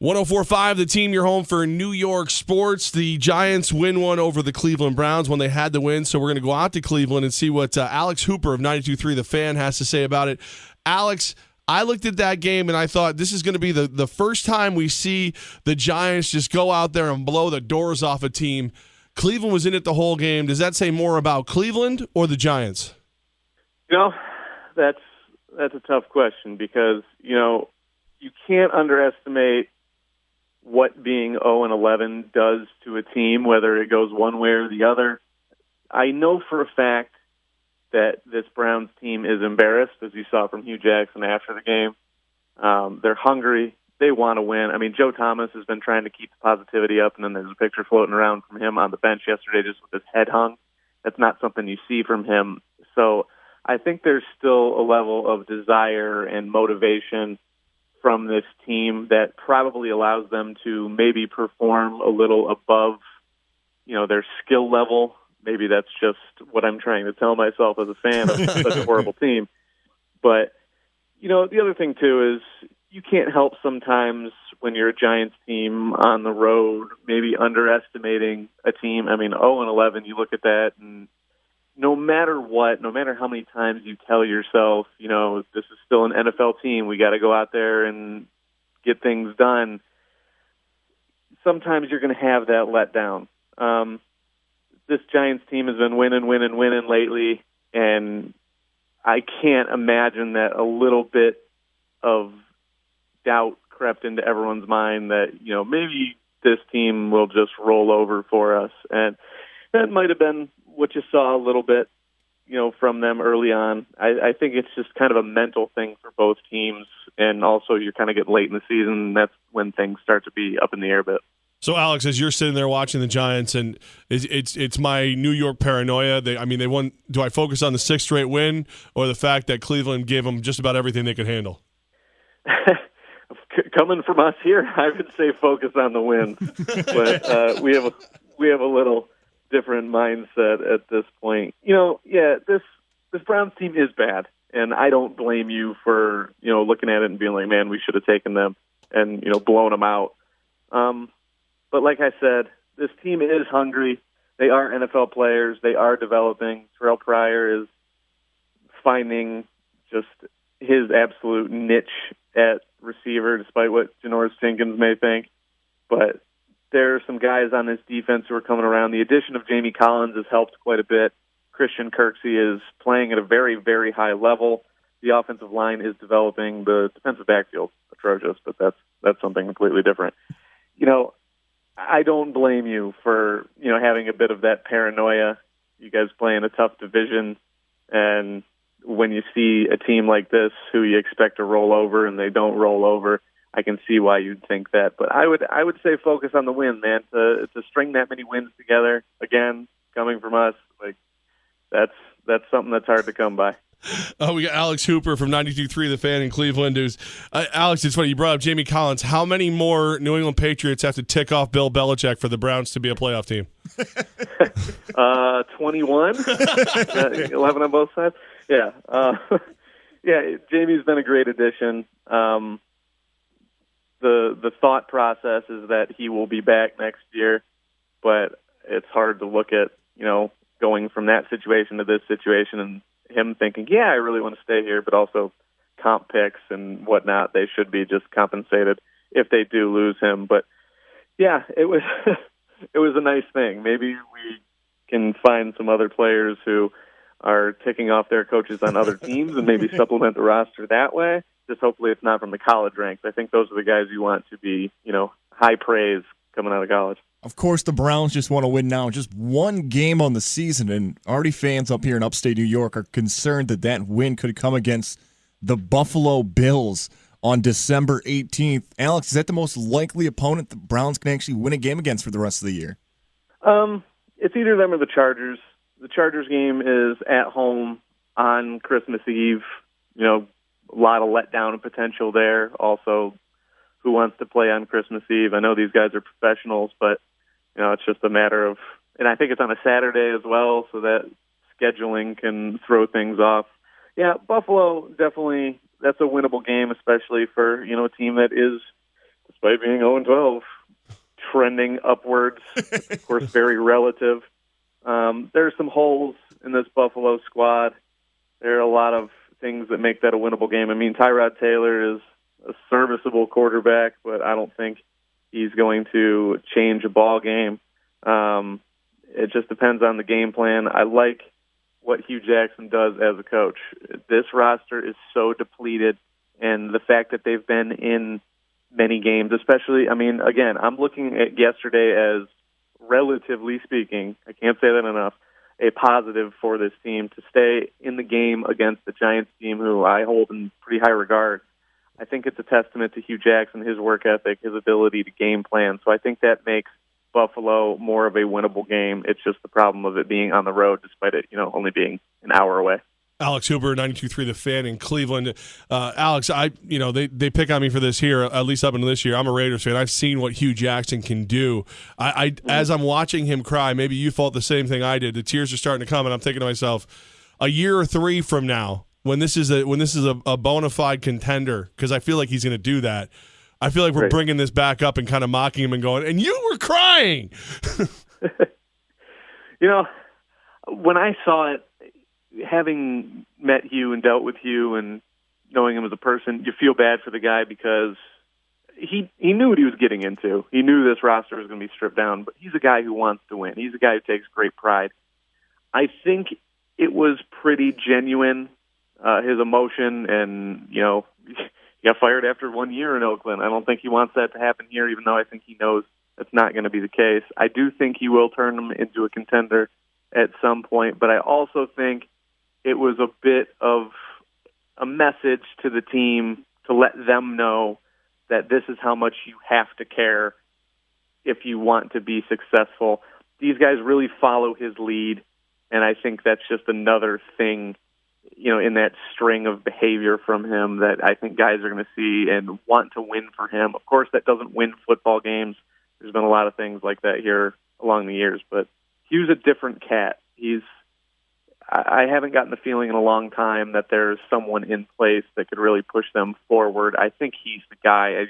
104.5, the team, you're home for New York sports. The Giants win one over the Cleveland Browns when they had the win, so we're going to go out to Cleveland and see what Alex Hooper of 92.3 The Fan has to say about it. Alex, I looked at that game and I thought this is going to be the first time we see the Giants just go out there and blow the doors off a team. Cleveland was in it the whole game. Does that say more about Cleveland or the Giants? That's a tough question because, you can't underestimate what being 0-11 does to a team, whether it goes one way or the other. I know for a fact that this Browns team is embarrassed, as you saw from Hugh Jackson after the game. They're hungry. They want to win. I mean, Joe Thomas has been trying to keep the positivity up, and then there's a picture floating around from him on the bench yesterday just with his head hung. That's not something you see from him. So I think there's still a level of desire and motivation from this team that probably allows them to maybe perform a little above, their skill level. Maybe that's just what I'm trying to tell myself as a fan of such a horrible team. But, the other thing, too, is you can't help sometimes when you're a Giants team on the road, maybe underestimating a team. I mean, 0-11, you look at that, and no matter what, no matter how many times you tell yourself, this is still an NFL team, we got to go out there and get things done, sometimes you're going to have that letdown. This Giants team has been winning lately, and I can't imagine that a little bit of doubt crept into everyone's mind that, maybe this team will just roll over for us. And that might have been what you saw a little bit, from them early on. I think it's just kind of a mental thing for both teams, and also you're kind of getting late in the season, and that's when things start to be up in the air a bit. So, Alex, as you're sitting there watching the Giants, and it's my New York paranoia. They won. Do I focus on the sixth straight win or the fact that Cleveland gave them just about everything they could handle? Coming from us here, I would say focus on the win, but we have a little different mindset at this point. This Browns team is bad, and I don't blame you for looking at it and being like, man, we should have taken them and blown them out. But like I said, this team is hungry. They are NFL players. They are developing. Terrell Pryor is finding just his absolute niche at receiver, despite what Janoris Jenkins may think. But there are some guys on this defense who are coming around. The addition of Jamie Collins has helped quite a bit. Christian Kirksey is playing at a very, very high level. The offensive line is developing. The defensive backfield atrocious, but that's something completely different. I don't blame you for, having a bit of that paranoia. You guys play in a tough division, and when you see a team like this who you expect to roll over and they don't roll over, I can see why you'd think that. But I would say focus on the win, man. To string that many wins together, again, coming from us, that's something that's hard to come by. We got Alex Hooper from 92.3 The Fan in Cleveland. Alex, it's funny, you brought up Jamie Collins. How many more New England Patriots have to tick off Bill Belichick for the Browns to be a playoff team? 21? 11 on both sides? Yeah. Jamie's been a great addition. The thought process is that he will be back next year, but it's hard to look at, going from that situation to this situation and him thinking, I really want to stay here, but also comp picks and whatnot, they should be just compensated if they do lose him. But it was it was a nice thing. Maybe we can find some other players who are ticking off their coaches on other teams and maybe supplement the roster that way. Just hopefully it's not from the college ranks. I think those are the guys you want to be, high praise coming out of college. Of course, the Browns just want to win now. Just one game on the season, and already fans up here in upstate New York are concerned that win could come against the Buffalo Bills on December 18th. Alex, is that the most likely opponent the Browns can actually win a game against for the rest of the year? It's either them or the Chargers. The Chargers game is at home on Christmas Eve. A lot of letdown potential there. Also, who wants to play on Christmas Eve? I know these guys are professionals, but it's just a matter of, and I think it's on a Saturday as well, so that scheduling can throw things off. Yeah, Buffalo, definitely, that's a winnable game, especially for, a team that is, despite being 0-12, trending upwards. Of course, very relative. There are some holes in this Buffalo squad. There are a lot of things that make that a winnable game. I mean, Tyrod Taylor is a serviceable quarterback, but I don't think he's going to change a ball game. It just depends on the game plan. I like what Hugh Jackson does as a coach. This roster is so depleted, and the fact that they've been in many games, especially, I mean, again, I'm looking at yesterday as, relatively speaking, I can't say that enough, a positive for this team to stay in the game against the Giants team, who I hold in pretty high regard. I think it's a testament to Hugh Jackson, his work ethic, his ability to game plan. So I think that makes Buffalo more of a winnable game. It's just the problem of it being on the road, despite it, only being an hour away. Alex Hooper, 92.3 The Fan in Cleveland. Alex, they pick on me for this here, at least up until this year. I'm a Raiders fan. I've seen what Hugh Jackson can do. As I'm watching him cry, maybe you felt the same thing I did. The tears are starting to come, and I'm thinking to myself, a year or three from now, when this is a bona fide contender, because I feel like he's going to do that. I feel like we're bringing this back up and kind of mocking him and going, and you were crying. When I saw it, having met Hugh and dealt with Hugh and knowing him as a person, you feel bad for the guy because he knew what he was getting into. He knew this roster was going to be stripped down, but he's a guy who wants to win. He's a guy who takes great pride. I think it was pretty genuine, his emotion, and, he got fired after 1 year in Oakland. I don't think he wants that to happen here, even though I think he knows that's not going to be the case. I do think he will turn them into a contender at some point, but I also think it was a bit of a message to the team to let them know that this is how much you have to care if you want to be successful. These guys really follow his lead, and I think that's just another thing, in that string of behavior from him that I think guys are going to see and want to win for him. Of course, that doesn't win football games. There's been a lot of things like that here along the years, but Hugh's a different cat. I haven't gotten the feeling in a long time that there's someone in place that could really push them forward. I think he's the guy.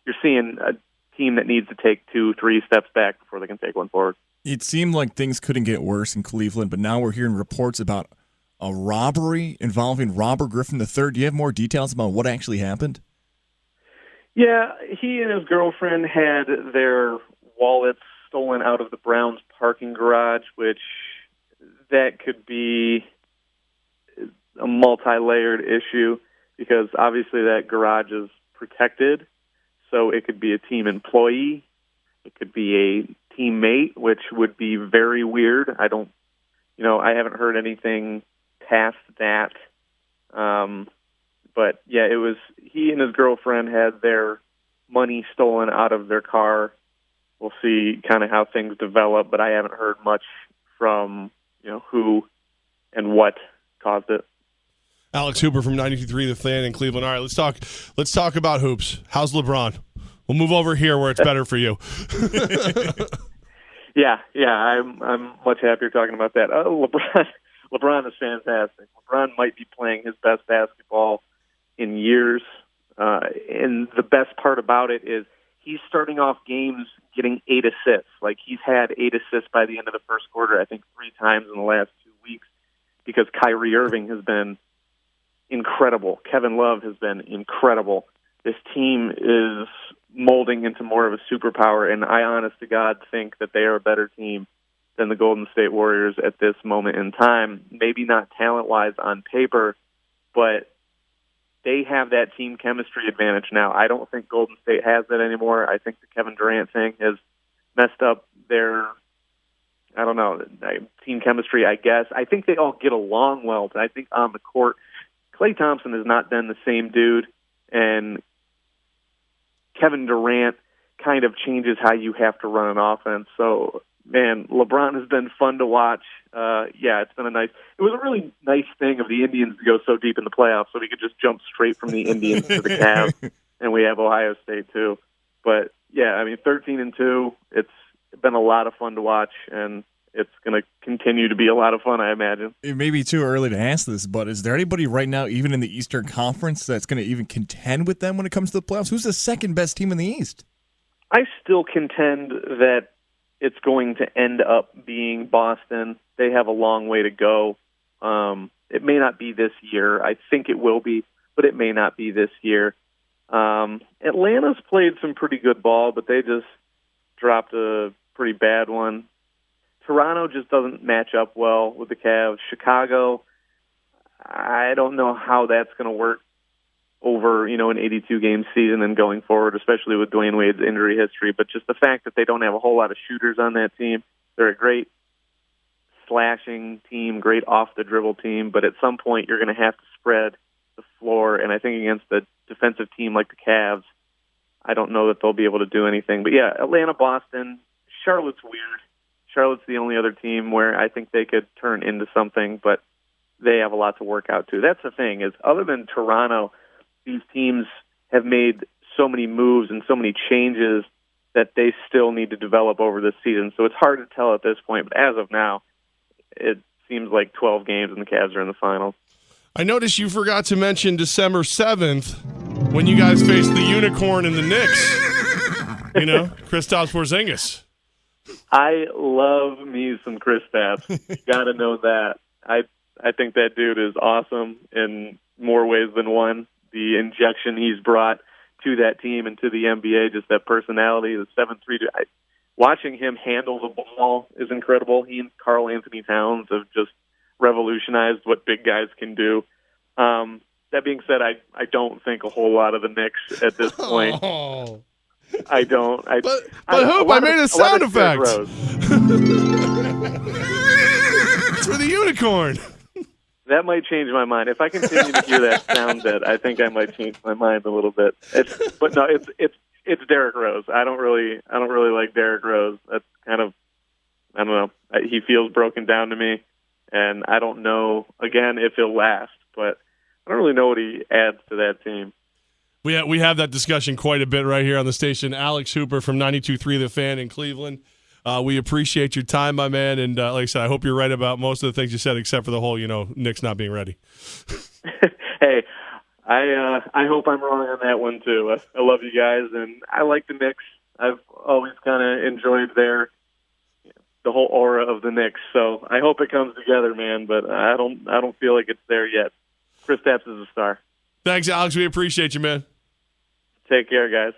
You're seeing a team that needs to take 2-3 steps back before they can take one forward. It seemed like things couldn't get worse in Cleveland, but now we're hearing reports about a robbery involving Robert Griffin III. Do you have more details about what actually happened? Yeah, he and his girlfriend had their wallets stolen out of the Browns parking garage, which that could be a multi-layered issue because obviously that garage is protected. So it could be a team employee. It could be a teammate, which would be very weird. I haven't heard anything past that. But yeah, it was he and his girlfriend had their money stolen out of their car. We'll see kind of how things develop, but I haven't heard much from who and what caused it. Alex Hooper from 92.3 The Fan in Cleveland. All right, let's talk about hoops. How's LeBron? We'll move over here where it's better for you. Yeah, I'm much happier talking about that. LeBron is fantastic. LeBron might be playing his best basketball in years, and the best part about it is he's starting off games getting 8 assists. Like, he's had 8 assists by the end of the first quarter, I think 3 times in the last 2 weeks, because Kyrie Irving has been incredible. Kevin Love has been incredible. This team is molding into more of a superpower, and I honest to God think that they are a better team than the Golden State Warriors at this moment in time. Maybe not talent-wise on paper, but they have that team chemistry advantage now. I don't think Golden State has that anymore. I think the Kevin Durant thing has messed up their, team chemistry, I guess. I think they all get along well, but I think on the court, Klay Thompson has not been the same dude, and Kevin Durant kind of changes how you have to run an offense. So, man, LeBron has been fun to watch. It's been it was a really nice thing of the Indians to go so deep in the playoffs so we could just jump straight from the Indians to the Cavs, and we have Ohio State too. But, 13-2, it's been a lot of fun to watch, and it's going to continue to be a lot of fun, I imagine. It may be too early to answer this, but is there anybody right now, even in the Eastern Conference, that's going to even contend with them when it comes to the playoffs? Who's the second best team in the East? I still contend that it's going to end up being Boston. They have a long way to go. It may not be this year. I think it will be, but it may not be this year. Atlanta's played some pretty good ball, but they just dropped a pretty bad one. Toronto just doesn't match up well with the Cavs. Chicago, I don't know how that's going to work over, an 82-game season and going forward, especially with Dwayne Wade's injury history. But just the fact that they don't have a whole lot of shooters on that team, they're a great slashing team, great off-the-dribble team, but at some point you're going to have to spread the floor, and I think against a defensive team like the Cavs, I don't know that they'll be able to do anything. But yeah, Atlanta, Boston, Charlotte's weird. Charlotte's the only other team where I think they could turn into something, but they have a lot to work out too. That's the thing, is other than Toronto, these teams have made so many moves and so many changes that they still need to develop over this season. So it's hard to tell at this point, but as of now, it seems like 12 games and the Cavs are in the finals. I noticed you forgot to mention December 7th when you guys faced the Unicorn and the Knicks. Kristaps Porzingis. I love me some Kristaps. You got to know that. I think that dude is awesome in more ways than one. The injection he's brought to that team and to the NBA, just that personality, the 7'3". Watching him handle the ball is incredible. He and Karl Anthony Towns have just revolutionized what big guys can do. That being said, I don't think a whole lot of the Knicks at this point. Oh. I don't. But Hoop, I made a sound effect. It's for the Unicorn. That might change my mind. If I continue to hear that sound bit, I think I might change my mind a little bit. But no, it's Derrick Rose. I don't really like Derrick Rose. That's kind of, I don't know. He feels broken down to me, and I don't know again if he'll last. But I don't really know what he adds to that team. We have that discussion quite a bit right here on the station. Alex Hooper from 92.3 The Fan in Cleveland. We appreciate your time, my man, and like I said, I hope you're right about most of the things you said, except for the whole, Knicks not being ready. Hey, I hope I'm wrong on that one too. I love you guys, and I like the Knicks. I've always kind of enjoyed the whole aura of the Knicks. So I hope it comes together, man. But I don't feel like it's there yet. Kristaps is a star. Thanks, Alex. We appreciate you, man. Take care, guys.